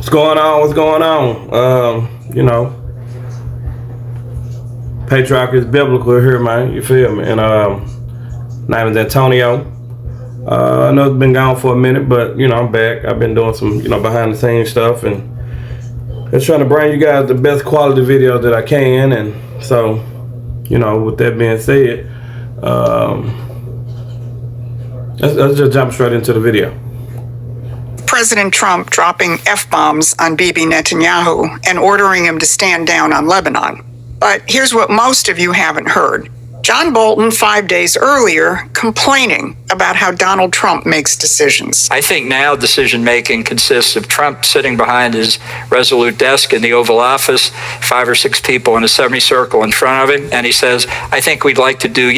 What's going on? What's going on? Patriarchy is biblical here, man. You feel me? And name is Antonio. I know it's been gone for a minute, but I'm back. I've been doing some behind the scenes stuff and just trying to bring you guys the best quality videos that I can. And so, with that being said, let's just jump straight into the video. President Trump dropping F-bombs on Bibi Netanyahu and ordering him to stand down on Lebanon. But here's what most of you haven't heard. John Bolton, 5 days earlier, complaining about how Donald Trump makes decisions. I think now decision-making consists of Trump sitting behind his resolute desk in the Oval Office, 5 or 6 people in a semicircle in front of him, and he says, I think we'd like to do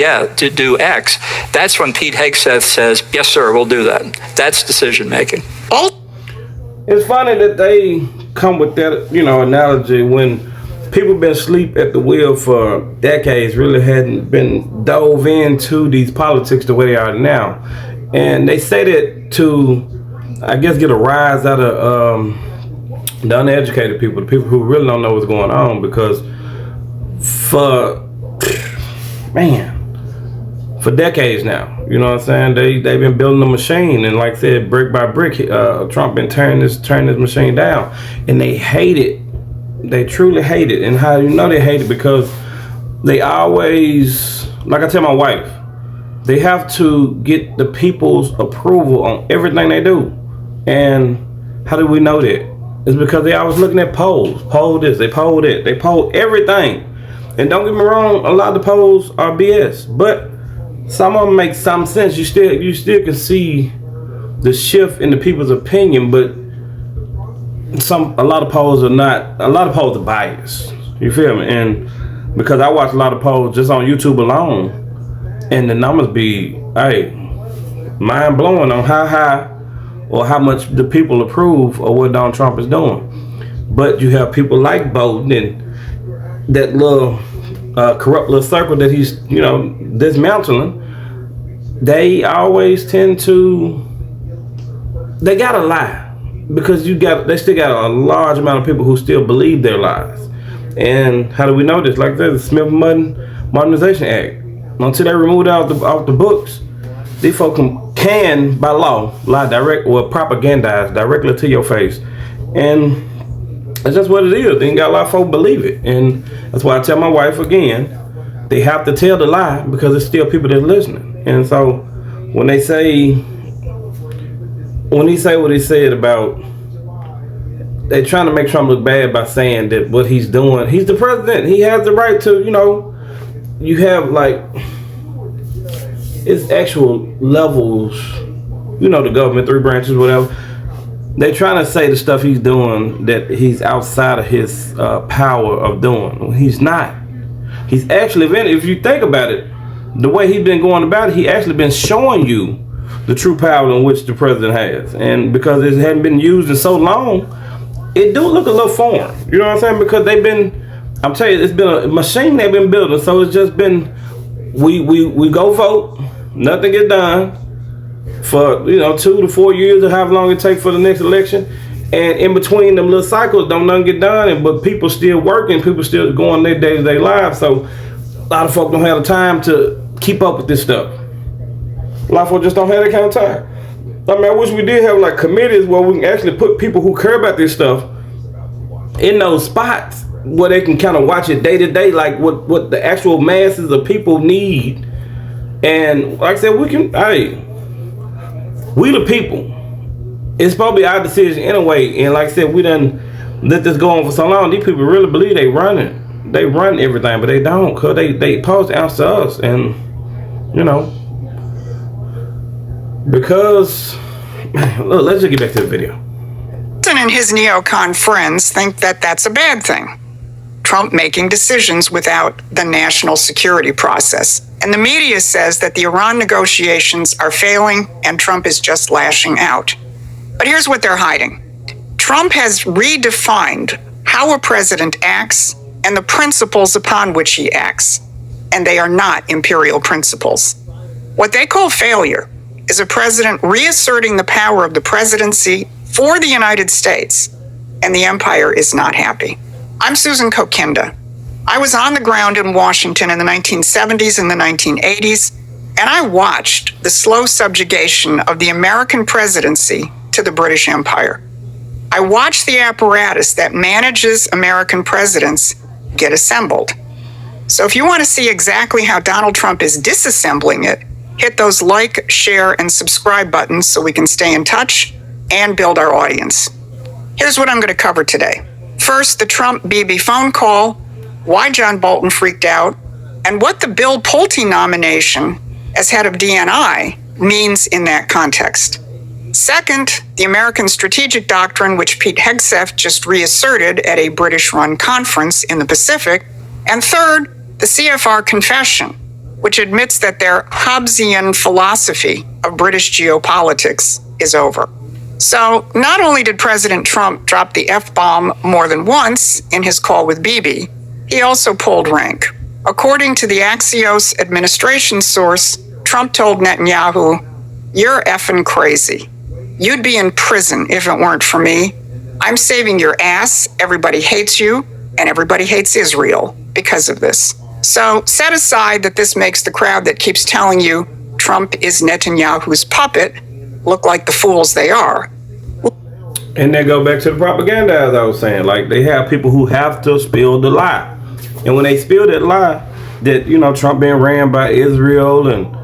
X. That's when Pete Hegseth says, yes, sir, we'll do that. That's decision-making. It's funny that they come with that, analogy when people been asleep at the wheel for decades, really hadn't been dove into these politics the way they are now. And they say that to, I guess, get a rise out of the uneducated people, the people who really don't know what's going on, because for decades now, you know what I'm saying, they've been building a machine, and like I said, brick by brick, Trump been turning this machine down, and they hate it. They truly hate it. And how you know they hate it? Because they always, like I tell my wife, they have to get the people's approval on everything they do. And how do we know that? It's because they always looking at polls. Poll this, they poll that, they poll everything. And don't get me wrong, a lot of the polls are BS, but some of them make some sense. You still can see the shift in the people's opinion, but a lot of polls are biased. You feel me? And because I watch a lot of polls just on YouTube alone, and the numbers be mind blowing on how high or how much the people approve of what Donald Trump is doing. But you have people like Bolton and that little corrupt little circle that he's dismantling. They always tend to, they gotta lie. Because they still got a large amount of people who still believe their lies. And how do we know this? Like the Smith Modernization Act. Until they remove it off the books, these folks can by law lie propagandize directly to your face. And that's just what it is. They ain't got a lot of folks believe it. And that's why I tell my wife again, they have to tell the lie because there's still people that's listening. And so when he say what he said about they trying to make Trump look bad by saying that what he's doing, he's the president, he has the right to, you have like it's actual levels, the government, 3 branches, whatever. They trying to say the stuff he's doing that he's outside of his power of doing. He's not. He's actually been, if you think about it, the way he's been going about it, he actually been showing you the true power in which the president has. And because it hadn't been used in so long, it do look a little foreign. You know what I'm saying? Because I'm telling you, it's been a machine they've been building. So it's just been, we go vote, nothing get done for 2 to 4 years or however long it takes for the next election. And in between them little cycles, don't nothing get done. But people still working, people still going their day-to-day lives. So a lot of folks don't have the time to keep up with this stuff. A lot of folks just don't have that kind of time. I mean, I wish we did have like committees where we can actually put people who care about this stuff in those spots where they can kind of watch it day to day, like what the actual masses of people need. And like I said, we the people. It's probably our decision anyway. And like I said, we done let this go on for so long. These people really believe they run everything, but they don't, because they supposed to answer us. And because, look, let's just get back to the video. And his neocon friends think that that's a bad thing. Trump making decisions without the national security process. And the media says that the Iran negotiations are failing and Trump is just lashing out. But here's what they're hiding. Trump has redefined how a president acts and the principles upon which he acts. And they are not imperial principles. What they call failure is a president reasserting the power of the presidency for the United States and the empire is not happy. I'm Susan Kokinda. I was on the ground in Washington in the 1970s and the 1980s, and I watched the slow subjugation of the American presidency to the British Empire. I watched the apparatus that manages American presidents get assembled. So if you want to see exactly how Donald Trump is disassembling it, hit those like, share, and subscribe buttons so we can stay in touch and build our audience. Here's what I'm going to cover today. First, the Trump-Bibi phone call, why John Bolton freaked out, and what the Bill Pulte nomination as head of DNI means in that context. Second, the American Strategic Doctrine, which Pete Hegseth just reasserted at a British-run conference in the Pacific. And third, the CFR Confession, which admits that their Hobbesian philosophy of British geopolitics is over. So not only did President Trump drop the F-bomb more than once in his call with Bibi, he also pulled rank. According to the Axios administration source, Trump told Netanyahu, "You're effing crazy. You'd be in prison if it weren't for me. I'm saving your ass. Everybody hates you, and everybody hates Israel because of this." So set aside that this makes the crowd that keeps telling you Trump is Netanyahu's puppet look like the fools they are. And they go back to the propaganda, as I was saying. Like, they have people who have to spill the lie. And when they spill that lie, that, Trump being ran by Israel and,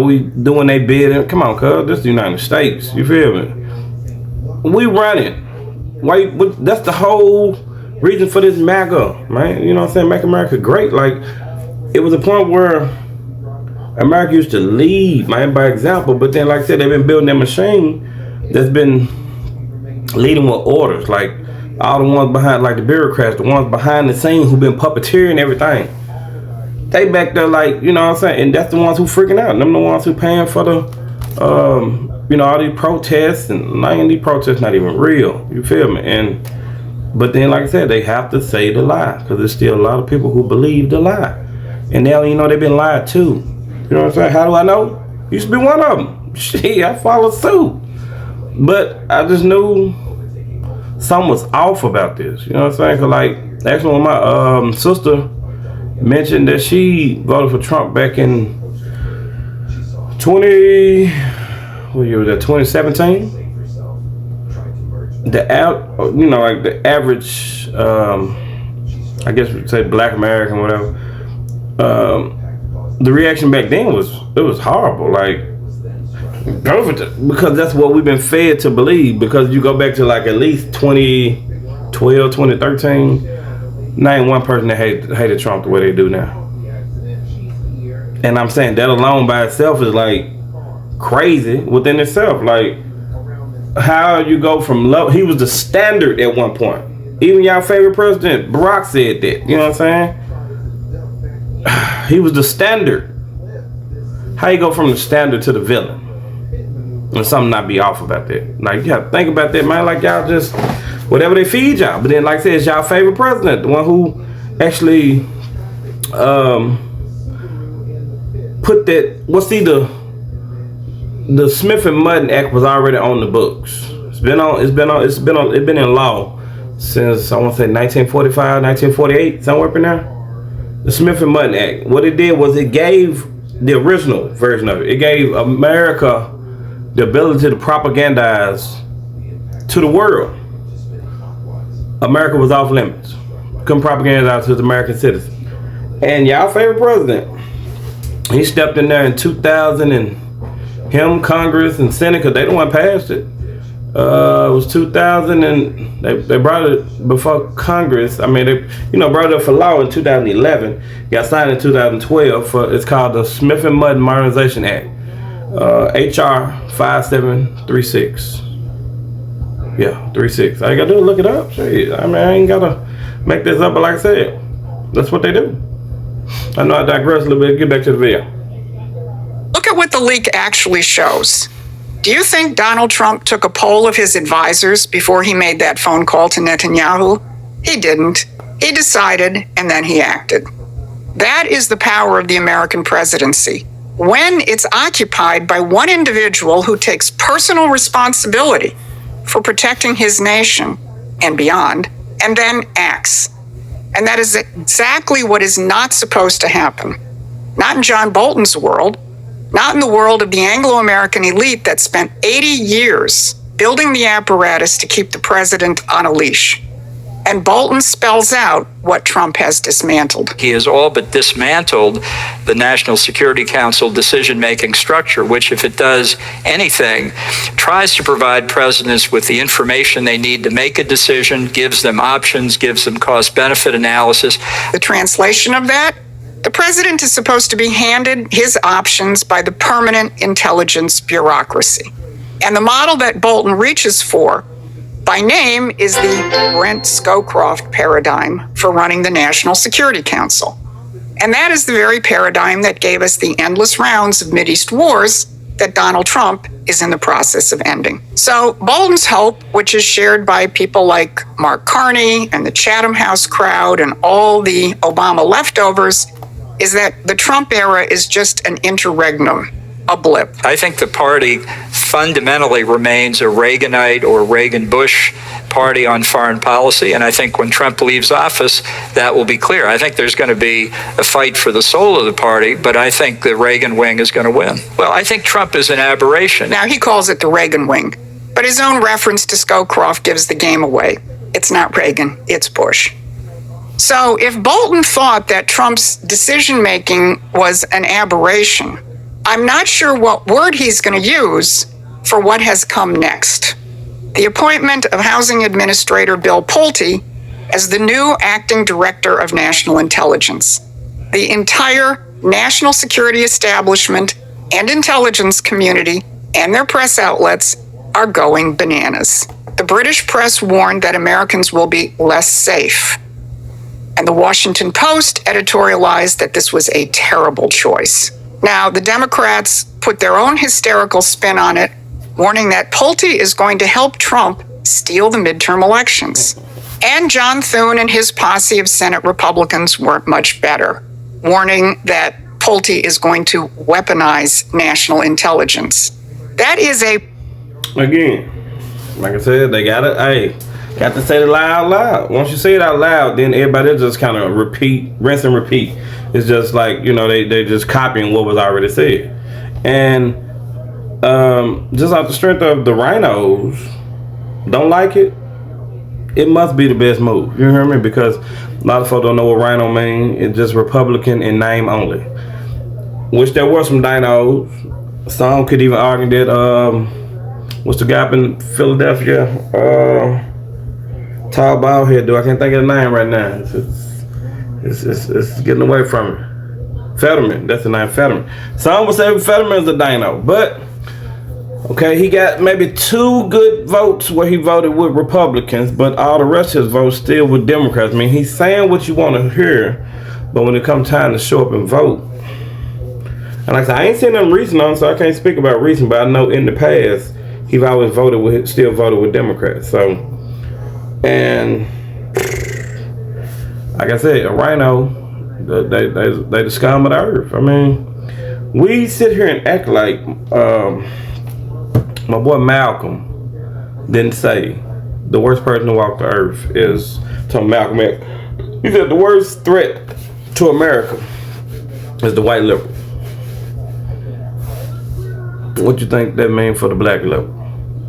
we doing their bid. And, come on, cuz, this is the United States. You feel me? We running. Why? That's the whole reason for this MAGA, man. You know what I'm saying? Make America great. Like, it was a point where America used to lead, man, by example. But then, like I said, they've been building that machine that's been leading with orders. Like, all the ones behind, like the bureaucrats, the ones behind the scenes who've been puppeteering everything. They back there, like, you know what I'm saying? And that's the ones who freaking out. Them the ones who paying for the, all these protests. And these protests not even real. You feel me? But then, like I said, they have to say the lie. Because there's still a lot of people who believe the lie. And they don't even know they've been lied to. You know what I'm saying? How do I know? Used to be one of them. Shit, I followed suit. But I just knew something was off about this. You know what I'm saying? Cause like, actually, when my sister mentioned that she voted for Trump back in 2017. The average, I guess we'd say Black American, whatever. The reaction back then was horrible. Like, because that's what we've been fed to believe. Because you go back to like at least 2012, 2013, name one person that hated Trump the way they do now. And I'm saying that alone by itself is like crazy within itself. Like, how you go from love? He was the standard at one point. Even y'all favorite president, Barack, said that. You know what I'm saying? He was the standard. How you go from the standard to the villain? And something not be off about that. Like, you have to think about that, man. Like, y'all just, whatever they feed y'all. But then, like I said, it's y'all favorite president. The one who actually put that, the Smith and Mudden Act was already on the books. It's been in law since, I want to say 1945, 1948, somewhere up in there. The Smith and Mudden Act. What it did was it gave the original version of it. It gave America the ability to propagandize to the world. America was off limits. Couldn't propagandize to the American citizens. And y'all favorite president, he stepped in there in 2000, and him, Congress, and Senate, because they the one passed it. It was 2000, and they brought it before Congress. I mean, they brought it up for law in 2011. Got signed in 2012. It's called the Smith and Mudden Modernization Act, HR 5736. Yeah, 36. All you gotta do is look it up. Shit. I mean, I ain't gotta make this up, but like I said, that's what they do. I know I digress a little bit. Get back to the video. Look at what the leak actually shows. Do you think Donald Trump took a poll of his advisors before he made that phone call to Netanyahu? He didn't. He decided, and then he acted. That is the power of the American presidency. When it's occupied by one individual who takes personal responsibility for protecting his nation and beyond, and then acts. And that is exactly what is not supposed to happen. Not in John Bolton's world, not in the world of the Anglo-American elite that spent 80 years building the apparatus to keep the president on a leash. And Bolton spells out what Trump has dismantled. He has all but dismantled the National Security Council decision-making structure, which, if it does anything, tries to provide presidents with the information they need to make a decision, gives them options, gives them cost-benefit analysis. The translation of that? The president is supposed to be handed his options by the permanent intelligence bureaucracy. And the model that Bolton reaches for by name is the Brent Scowcroft paradigm for running the National Security Council. And that is the very paradigm that gave us the endless rounds of Mideast wars that Donald Trump is in the process of ending. So Bolton's hope, which is shared by people like Mark Carney and the Chatham House crowd and all the Obama leftovers, is that the Trump era is just an interregnum, a blip. I think the party fundamentally remains a Reaganite or Reagan-Bush party on foreign policy, and I think when Trump leaves office, that will be clear. I think there's going to be a fight for the soul of the party, but I think the Reagan wing is going to win. Well, I think Trump is an aberration. Now, he calls it the Reagan wing, but his own reference to Scowcroft gives the game away. It's not Reagan, it's Bush. So if Bolton thought that Trump's decision-making was an aberration, I'm not sure what word he's going to use for what has come next. The appointment of Housing Administrator Bill Pulte as the new acting director of national intelligence. The entire national security establishment and intelligence community and their press outlets are going bananas. The British press warned that Americans will be less safe. And the Washington Post editorialized that this was a terrible choice. Now, the Democrats put their own hysterical spin on it, warning that Pulte is going to help Trump steal the midterm elections. And John Thune and his posse of Senate Republicans weren't much better, warning that Pulte is going to weaponize national intelligence. That is Again, like I said, they got to say it out loud. Once you say it out loud, then everybody just kind of rinse and repeat. It's just like, they just copying what was already said. And just off the strength of the rhinos don't like it, it must be the best move. You hear me? Because a lot of folks don't know what rhino mean. It's just Republican in name only. Which there were some dinos. Some could even argue that what's the guy up in Philadelphia? Tall bald head dude. I can't think of the name right now. It's getting away from me. Fetterman. That's the name, Fetterman. Some would say Fetterman's a dino, but okay, he got maybe 2 good votes where he voted with Republicans, but all the rest of his votes still with Democrats. I mean, he's saying what you want to hear, but when it comes time to show up and vote, and like I said, I ain't seen nothing recent on, so I can't speak about recent, but I know in the past he's always still voted with Democrats. So, and like I said, a rhino, they the scum of the earth. I mean, we sit here and act like my boy Malcolm didn't say the worst person to walk the earth is Tom Malcolm X. He said the worst threat to America is the white liberal. What you think that means for the black liberal?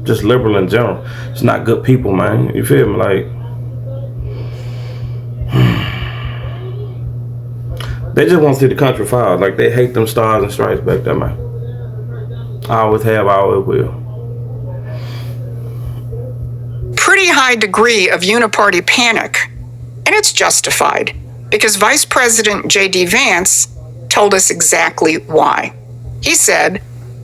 Just liberal in general. It's not good people, man. You feel me? Like, they just want to see the country fall. Like, they hate them stars and stripes back there, man. I always have, I always will. pretty high degree of uniparty panic, and it's justified, because Vice President J.D. Vance told us exactly why. He said,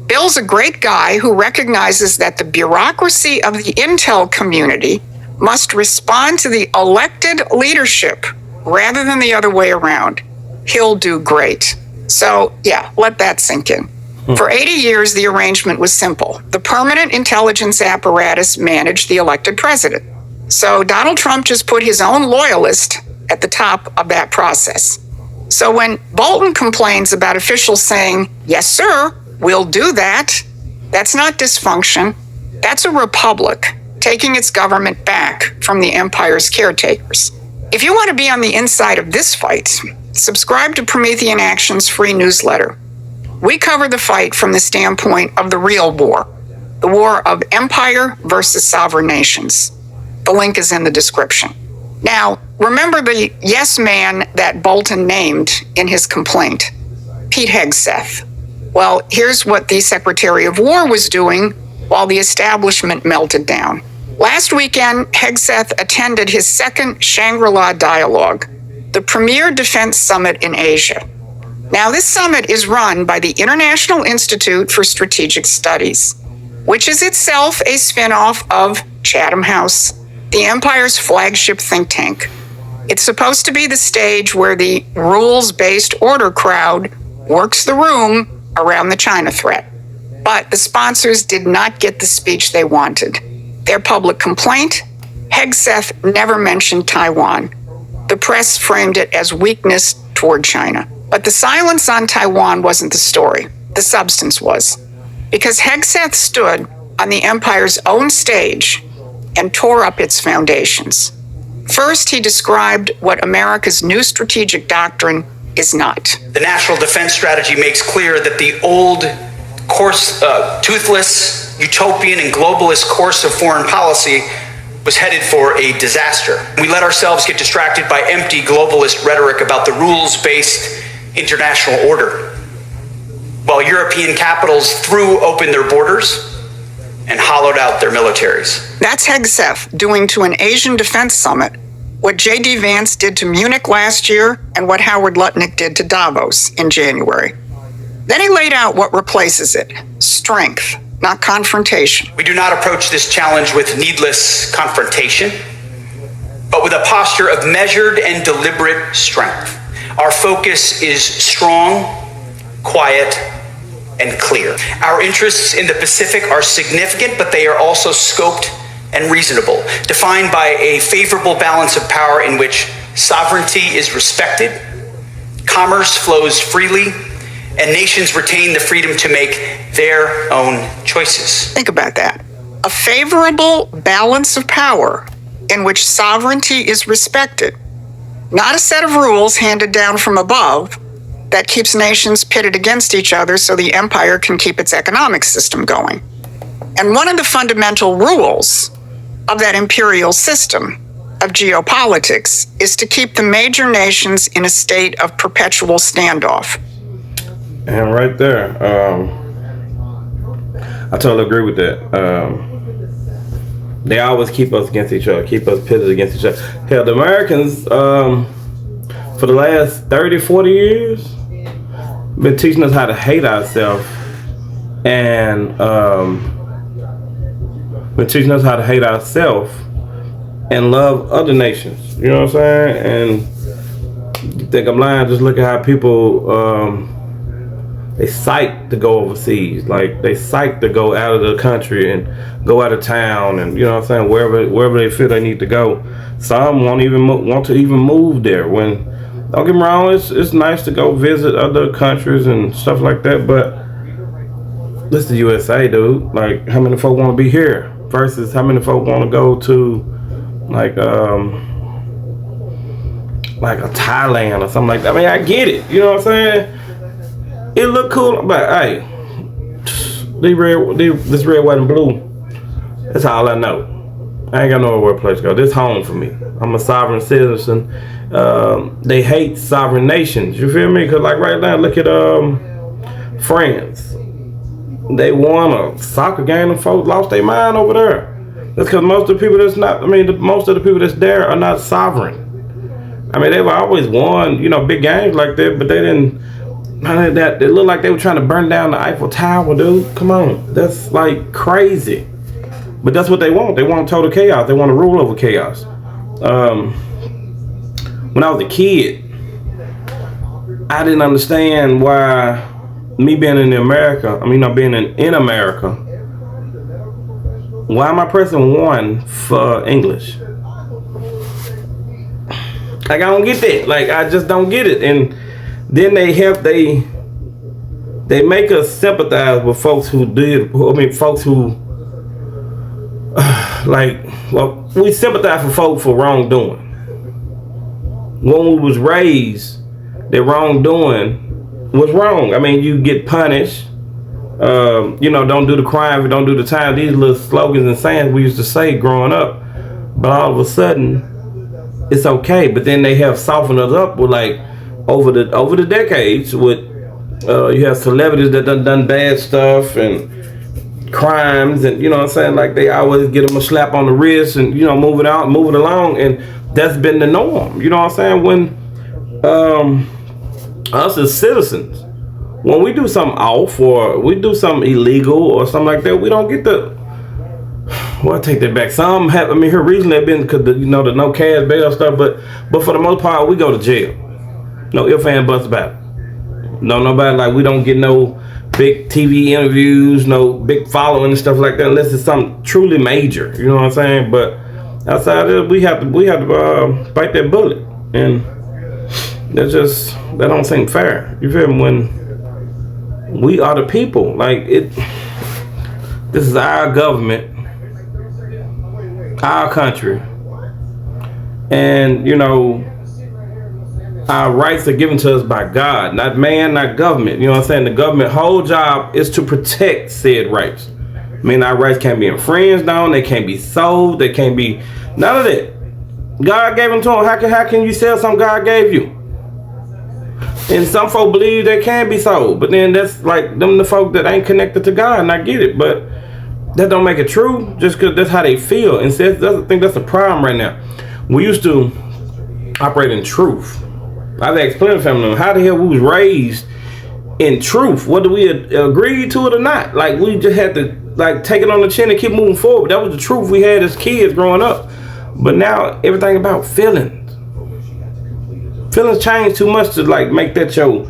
Bill's a great guy who recognizes that the bureaucracy of the intel community must respond to the elected leadership rather than the other way around. He'll do great. So, yeah, let that sink in. For 80 years, the arrangement was simple. The permanent intelligence apparatus managed the elected president. So Donald Trump just put his own loyalist at the top of that process. So when Bolton complains about officials saying, yes, sir, we'll do that, that's not dysfunction. That's a republic. taking its government back from the empire's caretakers. If you want to be on the inside of this fight, subscribe to Promethean Action's free newsletter. We cover the fight from the standpoint of the real war, the war of empire versus sovereign nations. The link is in the description. Now, remember the yes man that Bolton named in his complaint, Pete Hegseth. Well, here's what the Secretary of War was doing while the establishment melted down. Last weekend, Hegseth attended his second Shangri-La dialogue, the premier defense summit in Asia. Now, this summit is run by the International Institute for Strategic Studies, which is itself a spin-off of Chatham House, the empire's flagship think tank. It's supposed to be the stage where the rules-based order crowd works the room around the China threat. But the sponsors did not get the speech they wanted. Their public complaint? Hegseth never mentioned Taiwan. The press framed it as weakness toward China. But the silence on Taiwan wasn't the story. The substance was. Because Hegseth stood on the empire's own stage and tore up its foundations. First, he described what America's new strategic doctrine is not. The national defense strategy makes clear that the old toothless, utopian, and globalist course of foreign policy was headed for a disaster. We let ourselves get distracted by empty globalist rhetoric about the rules-based international order, while European capitals threw open their borders and hollowed out their militaries. That's Hegseth doing to an Asian defense summit what J.D. Vance did to Munich last year and what Howard Lutnick did to Davos in January. Then he laid out what replaces it: strength, not confrontation. We do not approach this challenge with needless confrontation, but with a posture of measured and deliberate strength. Our focus is strong, quiet, and clear. Our interests in the Pacific are significant, but they are also scoped and reasonable, defined by a favorable balance of power in which sovereignty is respected, commerce flows freely, and nations retain the freedom to make their own choices. Think about that. A favorable balance of power in which sovereignty is respected, not a set of rules handed down from above that keeps nations pitted against each other so the empire can keep its economic system going. And one of the fundamental rules of that imperial system of geopolitics is to keep the major nations in a state of perpetual standoff. And right there, I totally agree with that. They always keep us against each other, keep us pitted against each other. Hell, the Americans, for the last 30, 40 years, been teaching us how to hate ourselves and been teaching us how to hate ourselves and love other nations. You know what I'm saying? And you think I'm lying? Just look at how people they psyched to go overseas. Like, they psyched to go out of the country and go out of town, and you know what I'm saying, wherever they feel they need to go. Some won't even want to even move there. When, don't get me wrong, it's nice to go visit other countries and stuff like that, but this is the USA, dude. Like, how many folk want to be here versus how many folk want to go to like a Thailand or something like that. I mean, I get it. You know what I'm saying? It look cool, but hey, this red, white, and blue, that's all I know. I ain't got nowhere place to go. This home for me. I'm a sovereign citizen. They hate sovereign nations. You feel me? Because like right now, look at France. They won a soccer game and folks lost their mind over there. That's because most of the people most of the people that's there are not sovereign. I mean, they've always won, big games like that, but they didn't. It looked like they were trying to burn down the Eiffel Tower, dude. Come on, that's like crazy. But that's what they want. They want total chaos. They want to rule over chaos. When I was a kid, I didn't understand why me being in America, being in America, why am I pressing 1 for English? Like, I don't get that. Like, I just don't get it. And then they make us sympathize with folks who we sympathize for folk for wrongdoing. When we was raised, that wrongdoing was wrong. I mean, you get punished. Don't do the crime, don't do the time. These little slogans and sayings we used to say growing up. But all of a sudden, it's okay. But then they have softened us up with over the decades with you have celebrities that done bad stuff and crimes, and they always get them a slap on the wrist and move it along, and that's been the norm. When us as citizens, when we do something off or we do something illegal or something like that, we don't get I take that back. Some have, here recently have been because the no cash bail stuff, but for the most part, we go to jail. No ifs, ands, buts about it. No, nobody, we don't get no big TV interviews, no big following and stuff like that, unless it's something truly major. You know what I'm saying? But outside of it, we have to bite that bullet, and that don't seem fair. You feel me? When we are the people, this is our government, our country, and our rights are given to us by God, not man, not government. You know what I'm saying? The government whole job is to protect said rights. Our rights can't be infringed on, they can't be sold, they can't be none of that. God gave them to them. How can you sell something God gave you? And some folk believe they can be sold, but then that's them the folk that ain't connected to God, and I get it, but that don't make it true just because that's how they feel. And I think that's the problem right now. We used to operate in truth. I've asked plenty of family members, how the hell we was raised in truth, whether we agreed to it or not. We just had to take it on the chin and keep moving forward. That was the truth we had as kids growing up. But now everything about feelings. Feelings change too much to make that your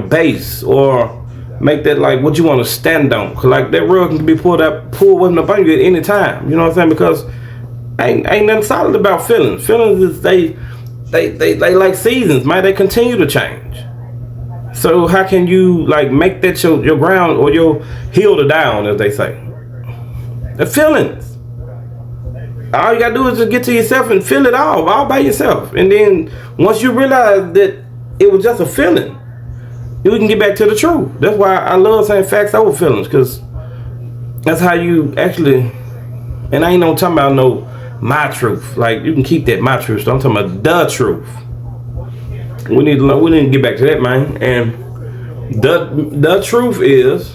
base, or make that what you want to stand on. Cause that rug can be pulled with up on you at any time. You know what I'm saying? Because ain't nothing solid about feelings. Feelings is they like seasons, man. They continue to change. So how can you make that your ground or your hill to down, as they say? The feelings. All you gotta do is just get to yourself and feel it all by yourself. And then once you realize that it was just a feeling, we can get back to the truth. That's why I love saying facts over feelings, because that's how you actually. And I ain't no talking about my truth. You can keep that my truth. So I'm talking about the truth. We need to get back to that, man. And the truth is,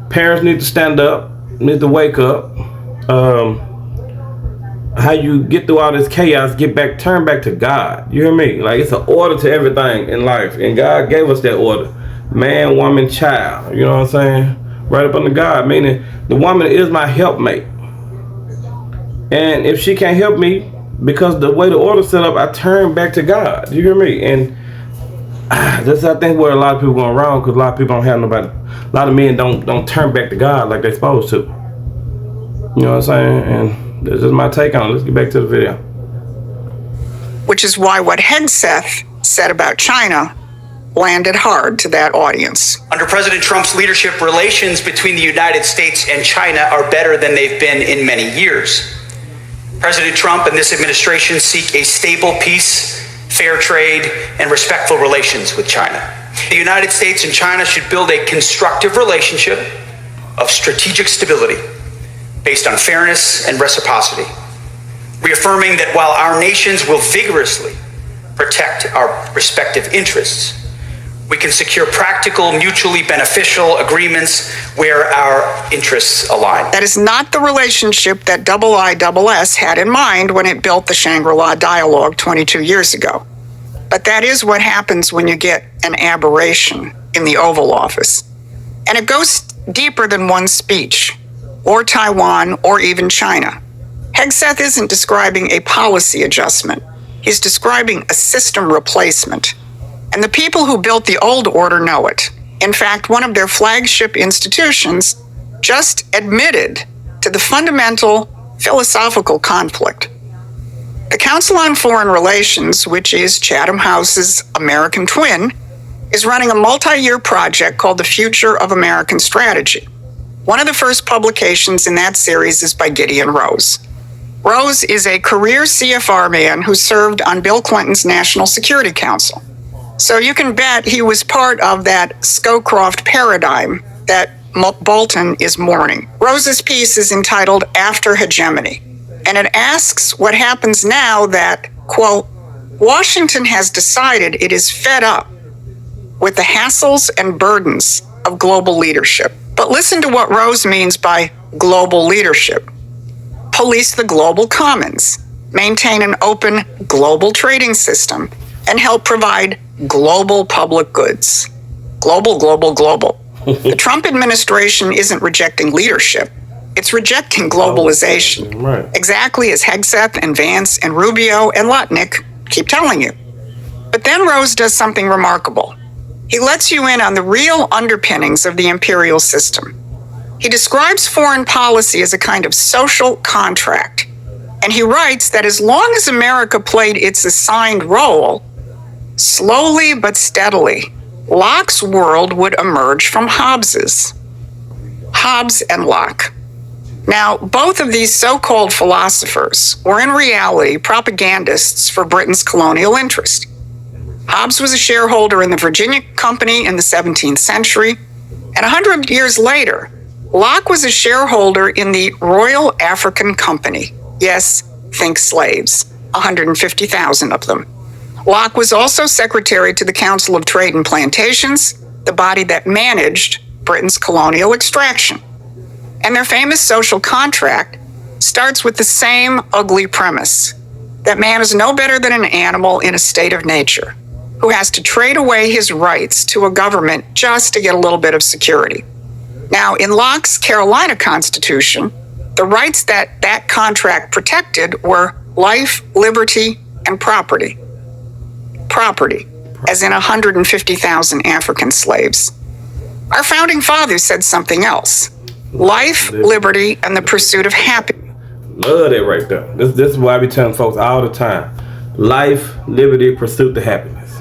parents need to stand up, need to wake up. How you get through all this chaos, turn back to God. You hear me? It's an order to everything in life, and God gave us that order: man, woman, child. You know what I'm saying? Right up under God, meaning the woman is my helpmate. And if she can't help me because the way the order's set up, I turn back to God. You hear me? And that's, I think, where a lot of people going wrong, because a lot of people don't have nobody. A lot of men don't turn back to God like they're supposed to. You know what I'm saying? And that's just my take on it. Let's get back to the video. Which is why what Hegseth said about China landed hard to that audience. Under President Trump's leadership, relations between the United States and China are better than they've been in many years. President Trump and this administration seek a stable peace, fair trade, and respectful relations with China. The United States and China should build a constructive relationship of strategic stability based on fairness and reciprocity, reaffirming that while our nations will vigorously protect our respective interests, we can secure practical, mutually beneficial agreements where our interests align. That is not the relationship that IISS had in mind when it built the Shangri-La Dialogue 22 years ago. But that is what happens when you get an aberration in the Oval Office. And it goes deeper than one speech, or Taiwan, or even China. Hegseth isn't describing a policy adjustment. He's describing a system replacement. And the people who built the old order know it. In fact, one of their flagship institutions just admitted to the fundamental philosophical conflict. The Council on Foreign Relations, which is Chatham House's American twin, is running a multi-year project called the Future of American Strategy. One of the first publications in that series is by Gideon Rose. Rose is a career CFR man who served on Bill Clinton's National Security Council. So you can bet he was part of that Scowcroft paradigm that Bolton is mourning. Rose's piece is entitled After Hegemony, and it asks what happens now that, quote, Washington has decided it is fed up with the hassles and burdens of global leadership. But listen to what Rose means by global leadership. Police the global commons, maintain an open global trading system, and help provide global public goods. Global, global, global. The Trump administration isn't rejecting leadership. It's rejecting globalization. Right. Exactly as Hegseth and Vance and Rubio and Lutnick keep telling you. But then Rose does something remarkable. He lets you in on the real underpinnings of the imperial system. He describes foreign policy as a kind of social contract. And he writes that as long as America played its assigned role, slowly but steadily, Locke's world would emerge from Hobbes's. Hobbes and Locke. Now, both of these so-called philosophers were in reality propagandists for Britain's colonial interest. Hobbes was a shareholder in the Virginia Company in the 17th century, and 100 years later, Locke was a shareholder in the Royal African Company. Yes, think slaves, 150,000 of them. Locke was also secretary to the Council of Trade and Plantations, the body that managed Britain's colonial extraction. And their famous social contract starts with the same ugly premise, that man is no better than an animal in a state of nature, who has to trade away his rights to a government just to get a little bit of security. Now, in Locke's Carolina Constitution, the rights that that contract protected were life, liberty, and property. Property, as in 150,000 African slaves. Our founding fathers said something else. Life, liberty, and the pursuit of happiness. Love that right there. This is why I be telling folks all the time. Life, liberty, pursuit of happiness.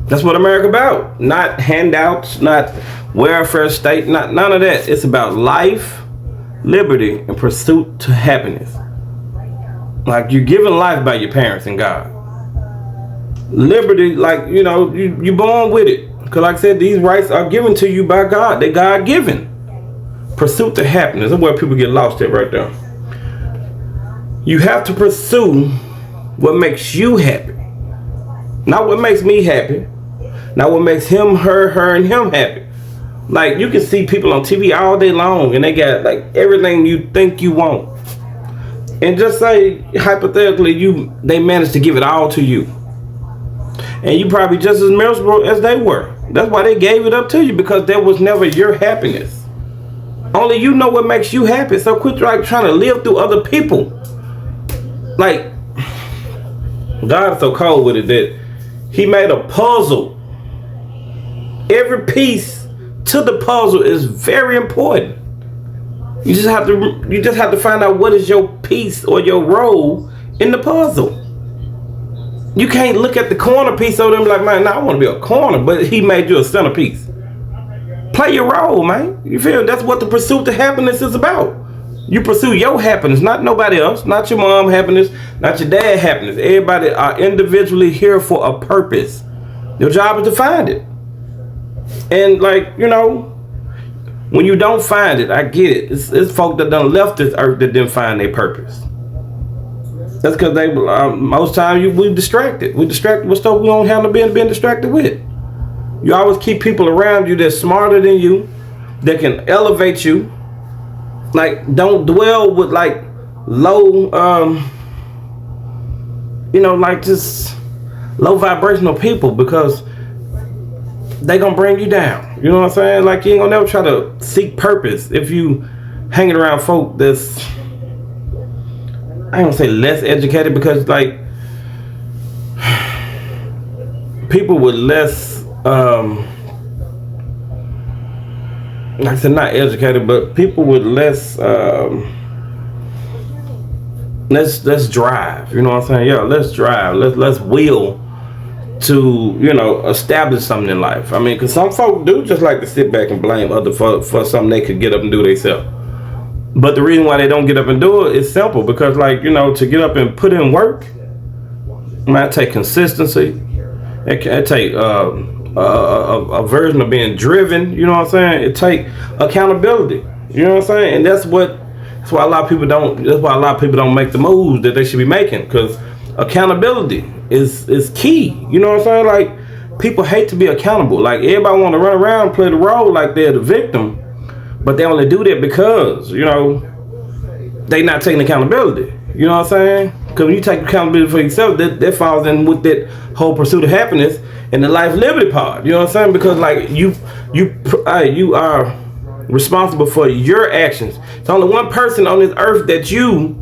That's what America about. Not handouts, not welfare state, not none of that. It's about life, liberty, and pursuit to happiness. Like you're given life by your parents and God. Liberty, like, you know, you're born with it. Because like I said, these rights are given to you by God. They're God-given. Pursuit to happiness. That's where people get lost at right there. You have to pursue what makes you happy. Not what makes me happy. Not what makes him, her, and him happy. Like, you can see people on TV all day long and they got like everything you think you want. And just say, hypothetically, they managed to give it all to you. And you probably just as miserable as they were. That's why they gave it up to you, because that was never your happiness. Only you know what makes you happy. So quit trying to live through other people. Like, God is so cold with it that he made a puzzle. Every piece to the puzzle is very important. You just have to find out what is your piece or your role in the puzzle. You can't look at the corner piece of them like, man, nah, I want to be a corner, but he made you a centerpiece. Play your role, man. You feel? That's what the pursuit to happiness is about. You pursue your happiness, not nobody else, not your mom happiness, not your dad happiness. Everybody are individually here for a purpose. Your job is to find it. And like, you know, when you don't find it, I get it. It's folk that done left this earth that didn't find their purpose. That's because they most times we distracted. We distracted with stuff we don't have to be being distracted with. You always keep people around you that's smarter than you, that can elevate you. Like, don't dwell with like low, you know, like just low vibrational people, because they gonna bring you down. You know what I'm saying? Like, you ain't gonna never try to seek purpose if you hanging around folk that's, I ain't gonna say less educated, because like people with less like I said, not educated, but people with less let's drive. You know what I'm saying? Yeah, let's drive. Let's will to, you know, establish something in life. I mean, because some folk do just like to sit back and blame other for something they could get up and do themselves. But the reason why they don't get up and do it is simple, because like, you know, to get up and put in work, might take consistency. It take a version of being driven. You know what I'm saying? It take accountability. You know what I'm saying? And that's why a lot of people don't. That's why a lot of people don't make the moves that they should be making, because accountability is key. You know what I'm saying? Like, people hate to be accountable. Like, everybody want to run around and play the role like they're the victim, but they only do that because, you know, they not taking accountability. You know what I'm saying? Because when you take accountability for yourself, that falls in with that whole pursuit of happiness and the life liberty part. You know what I'm saying? Because like you are responsible for your actions. It's only one person on this earth that you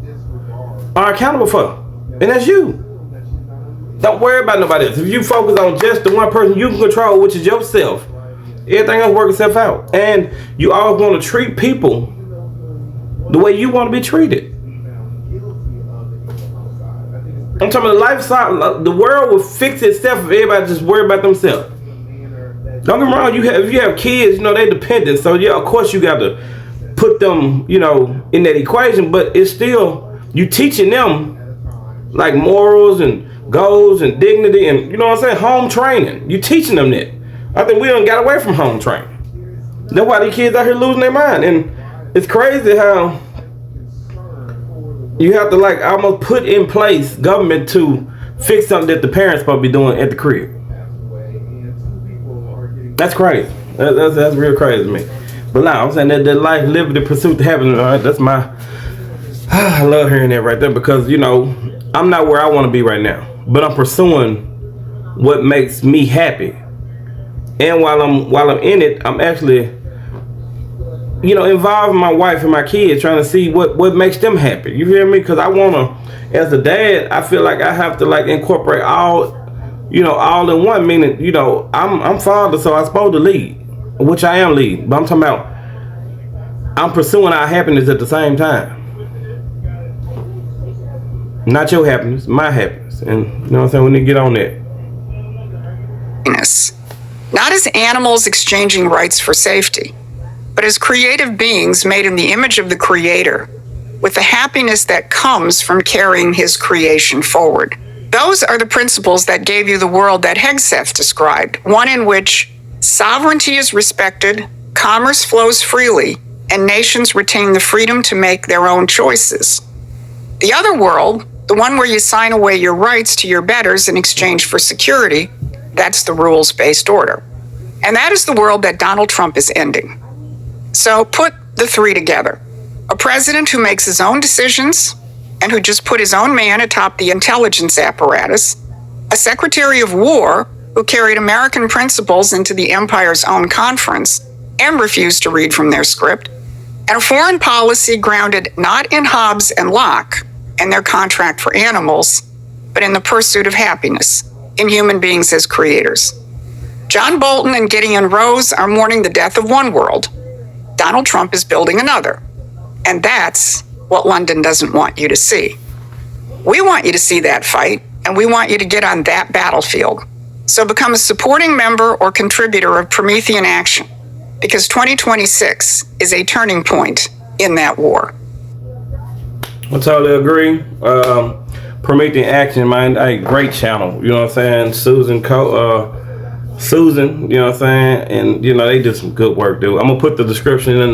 are accountable for, and that's you. Don't worry about nobody else. If you focus on just the one person you can control, which is yourself, everything else works itself out. And you always want to treat people the way you want to be treated. I'm talking about the lifestyle. The world will fix itself if everybody just worry about themselves. Don't get me wrong. If you have kids, you know, they're dependent. So yeah, of course you got to put them, you know, in that equation. But it's still, you teaching them like morals and goals and dignity, and you know what I'm saying, home training. You teaching them that. I think we done got away from home training. That's why these kids out here losing their mind. And it's crazy how you have to like almost put in place government to fix something that the parents supposed to be doing at the crib. That's crazy. That's real crazy to me. But now I'm saying that life, liberty, pursuit to happiness. That's my. I love hearing that right there, because you know I'm not where I want to be right now, but I'm pursuing what makes me happy. And while I'm in it, I'm actually, you know, involving my wife and my kids, trying to see what makes them happy. You hear me? Because I wanna, as a dad, I feel like I have to like incorporate all, you know, all in one. Meaning, you know, I'm father, so I'm supposed to lead, which I am leading. But I'm talking about, I'm pursuing our happiness at the same time. Not your happiness, my happiness. And you know what I'm saying? We need to get on that. Not as animals exchanging rights for safety, but as creative beings made in the image of the Creator, with the happiness that comes from carrying His creation forward. Those are the principles that gave you the world that Hegseth described, one in which sovereignty is respected, commerce flows freely, and nations retain the freedom to make their own choices. The other world, the one where you sign away your rights to your betters in exchange for security, that's the rules-based order. And that is the world that Donald Trump is ending. So put the three together. A president who makes his own decisions and who just put his own man atop the intelligence apparatus, a secretary of war who carried American principles into the empire's own conference and refused to read from their script, and a foreign policy grounded not in Hobbes and Locke and their contract for animals, but in the pursuit of happiness, in human beings as creators. John Bolton and Gideon Rose are mourning the death of one world. Donald Trump is building another. And that's what London doesn't want you to see. We want you to see that fight, and we want you to get on that battlefield. So become a supporting member or contributor of Promethean Action, because 2026 is a turning point in that war. I totally agree. Promethean Action, man, a great channel. You know what I'm saying? Susan, you know what I'm saying? And, you know, they do some good work, dude. I'm going to put the description in,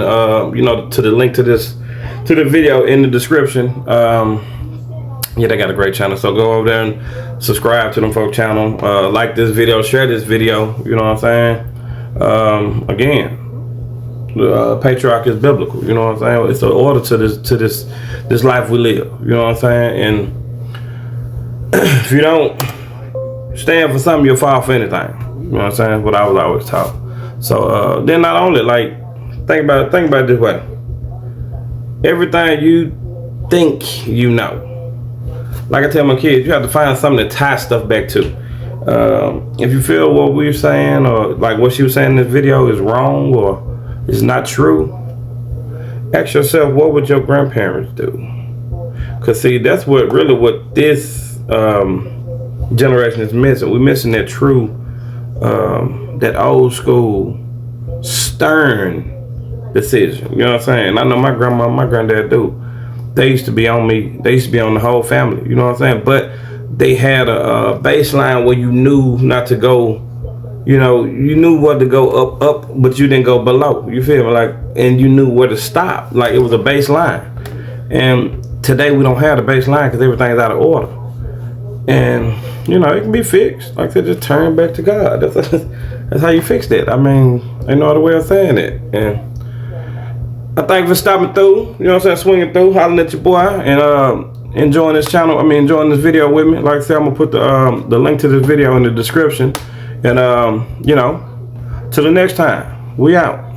you know, to the link to the video in the description. Yeah, they got a great channel. So go over there and subscribe to them folk channel. Like this video, share this video. You know what I'm saying? Again, the patriarch is biblical. You know what I'm saying? It's an order to this life we live. You know what I'm saying? And if you don't stand for something, you'll fall for anything. You know what I'm saying? That's what I was always taught. So then not only, like, think about it this way. Everything you think you know. Like I tell my kids, you have to find something to tie stuff back to. If you feel what we're saying, or like what she was saying in this video is wrong or is not true, ask yourself, what would your grandparents do? Because see, that's what this generation is missing. We're missing that true, that old school, stern decision. You know what I'm saying? I know my grandma, my granddad do. They used to be on me. They used to be on the whole family. You know what I'm saying? But they had a baseline where you knew not to go. You know, you knew what to go up, but you didn't go below. You feel me? Like, and you knew where to stop. Like, it was a baseline. And today we don't have the baseline because everything's out of order. And you know, it can be fixed. Like I said, just turn back to God. That's how you fix that. I mean, ain't no other way of saying it. And I thank you for stopping through. You know what I'm saying? Swinging through, hollering at your boy, and enjoying this channel. I mean, enjoying this video with me. Like I said, I'm gonna put the link to this video in the description. And you know, till the next time, we out.